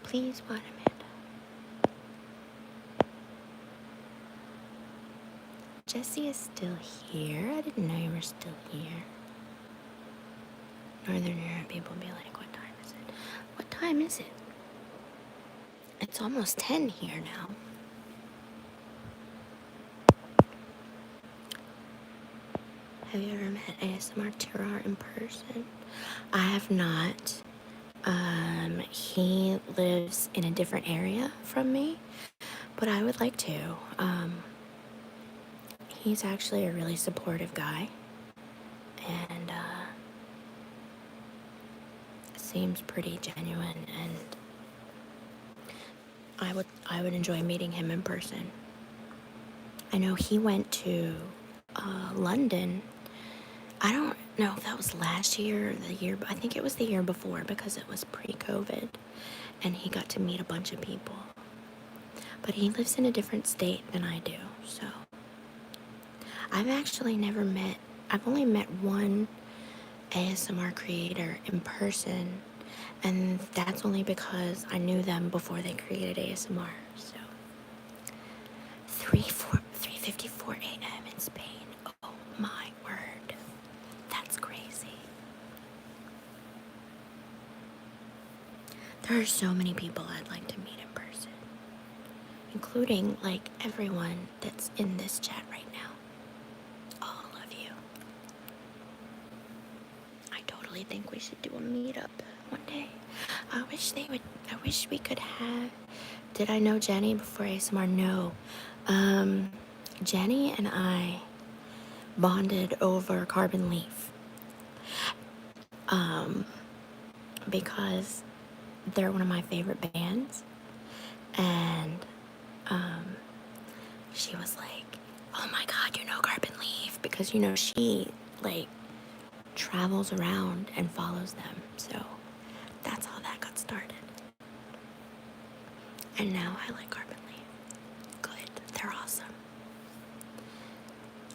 Please what, Amanda? Jessie is still here? I didn't know you were still here. Northern Europe people be like, what time is it? What time is it? It's almost 10 here now. Have you ever met ASMR Tirar in person? I have not. He lives in a different area from me, but I would like to. He's actually a really supportive guy, and seems pretty genuine, and I would enjoy meeting him in person. I know he went to London. I don't know if that was last year or the year, I think it was the year before, because it was pre-COVID, and he got to meet a bunch of people. but he lives in a different state than I do. So I've actually never met, I've only met one ASMR creator in person, and that's only because I knew them before they created ASMR. So 3:54 a.m. in Spain. Oh my word. That's crazy. There are so many people I'd like to meet in person, including like everyone that's in this chat right now. All of you. I totally think we should do a meetup one day. I wish we could have. Did I know Jenny before ASMR? No. Jenny and I bonded over Carbon Leaf. Because they're one of my favorite bands. And she was like, oh my God, you know Carbon Leaf? Because, you know, she like travels around and follows them. So that's how that got started. And now I like Carbon Leaf. Good. They're awesome.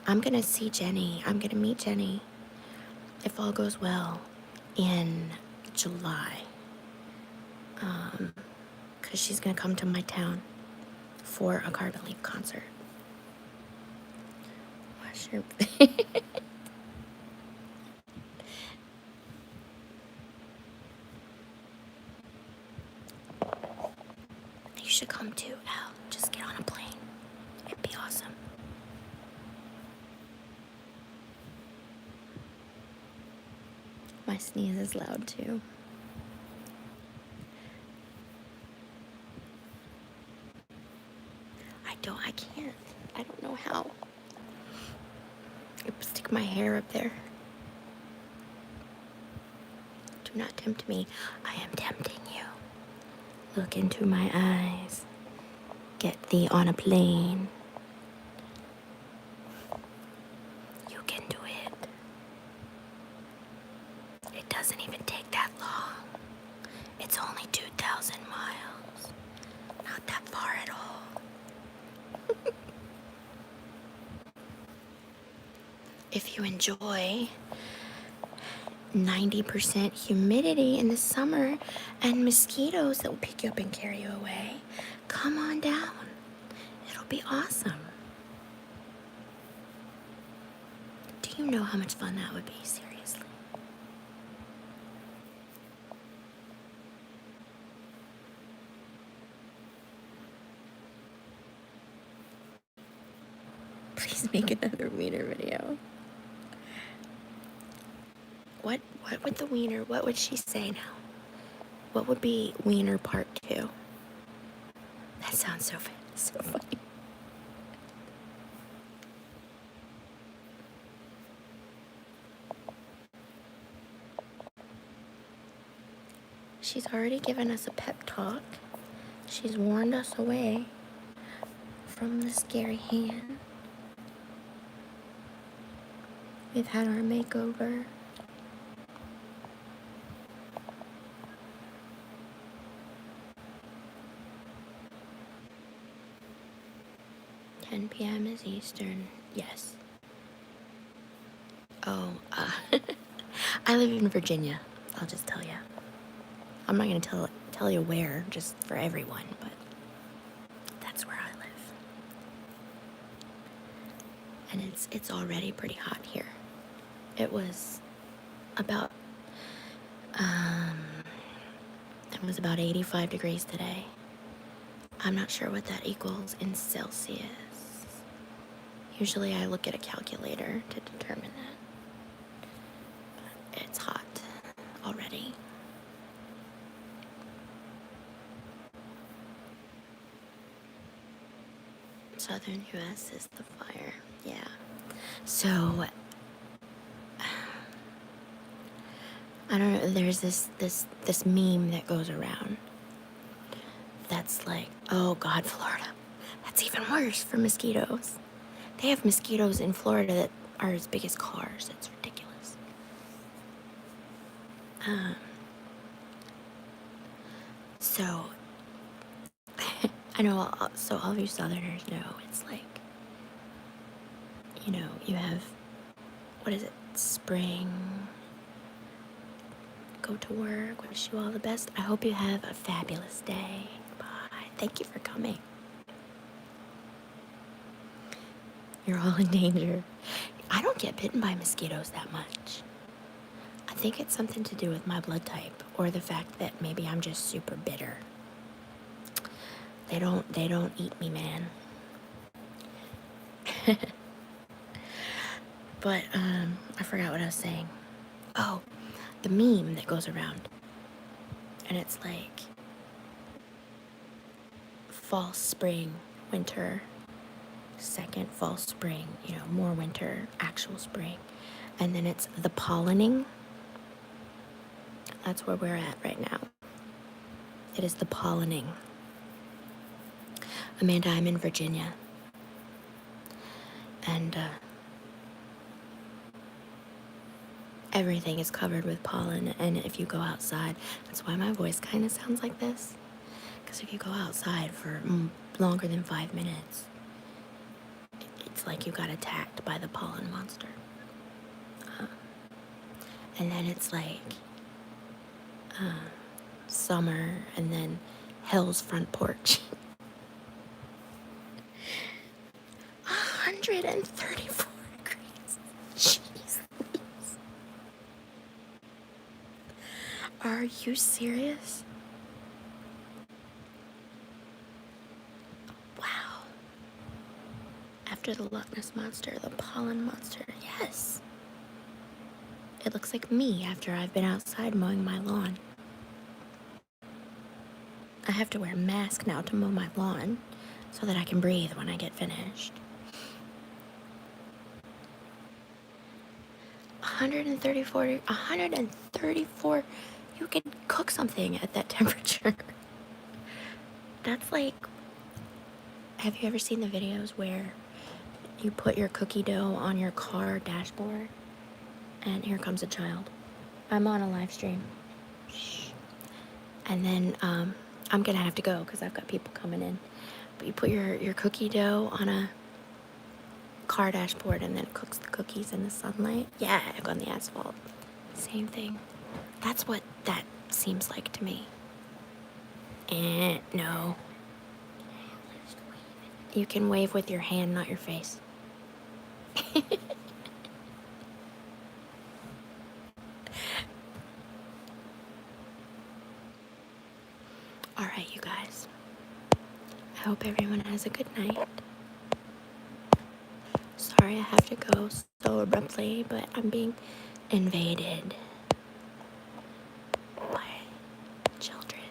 I'm gonna see Jenny. I'm gonna meet Jenny, if all goes well, in July. Because she's gonna come to my town for a Carbon Leaf concert. Wash your You should come too, Al. Just get on a plane. It'd be awesome. My sneeze is loud too. I can't. I don't know how. I stick my hair up there. Do not tempt me. I am tempting you. Look into my eyes. Get thee on a plane. You can do it. It doesn't even take that long. It's only 2,000 miles. Not that far at all. If you enjoy 90% humidity in the summer and mosquitoes that will pick you up and carry you away, come on down. It'll be awesome. Do you know how much fun that would be? Seriously. Please make another wiener video. What would the wiener, what would she say now? What would be wiener part 2? That sounds so funny. She's already given us a pep talk. She's warned us away from the scary hand. We've had our makeover. PM is Eastern. Yes. Oh, I live in Virginia. I'll just tell you. I'm not gonna tell you where, just for everyone, but that's where I live. And it's already pretty hot here. It was about 85 degrees today. I'm not sure what that equals in Celsius. Usually I look at a calculator to determine that. But it's hot already. Southern US is the fire. Yeah. So I don't know, there's this meme that goes around that's like, oh God, Florida. That's even worse for mosquitoes. They have mosquitoes in Florida that are as big as cars. It's ridiculous. So I know, so all of you Southerners know it's like, you know, you have, what is it, spring, go to work, wish you all the best. I hope you have a fabulous day. Bye. Thank you for coming. You're all in danger. I don't get bitten by mosquitoes that much. I think it's something to do with my blood type or the fact that maybe I'm just super bitter. They don't eat me, man. But I forgot what I was saying. Oh, the meme that goes around. And it's like fall, spring, winter, second fall, spring, you know, more winter, actual spring. And then it's the pollinating. That's where we're at right now. It is the pollinating. Amanda, I'm in Virginia. And everything is covered with pollen. And if you go outside, that's why my voice kind of sounds like this. Because if you go outside for longer than 5 minutes, it's like you got attacked by the pollen monster. And then it's like summer, and then hell's front porch. 134 degrees. Jeez. Are you serious? Wow. After the Loch Ness Monster, the pollen monster, yes. It looks like me after I've been outside mowing my lawn. I have to wear a mask now to mow my lawn so that I can breathe when I get finished. 134, you can cook something at that temperature. That's like, have you ever seen the videos where you put your cookie dough on your car dashboard? And here comes a child. I'm on a live stream. Shh. And then I'm gonna have to go because I've got people coming in. But you put your cookie dough on a car dashboard and then it cooks the cookies in the sunlight. Yeah, on the asphalt. Same thing. That's what that seems like to me. No. You can wave with your hand, not your face. All right, you guys. I hope everyone has a good night. Sorry I have to go so abruptly, but I'm being invaded by children,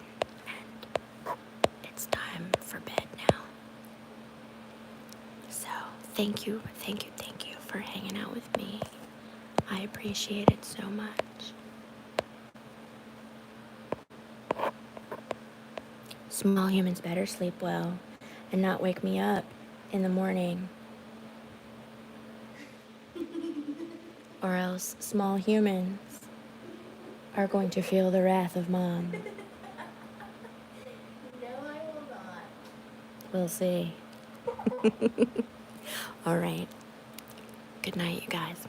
and it's time for bed now. So thank you for hanging out with me. I appreciate it so much. Small humans better sleep well and not wake me up in the morning. Or else small humans are going to feel the wrath of Mom.
No, I will not.
We'll see. All right. Good night, you guys.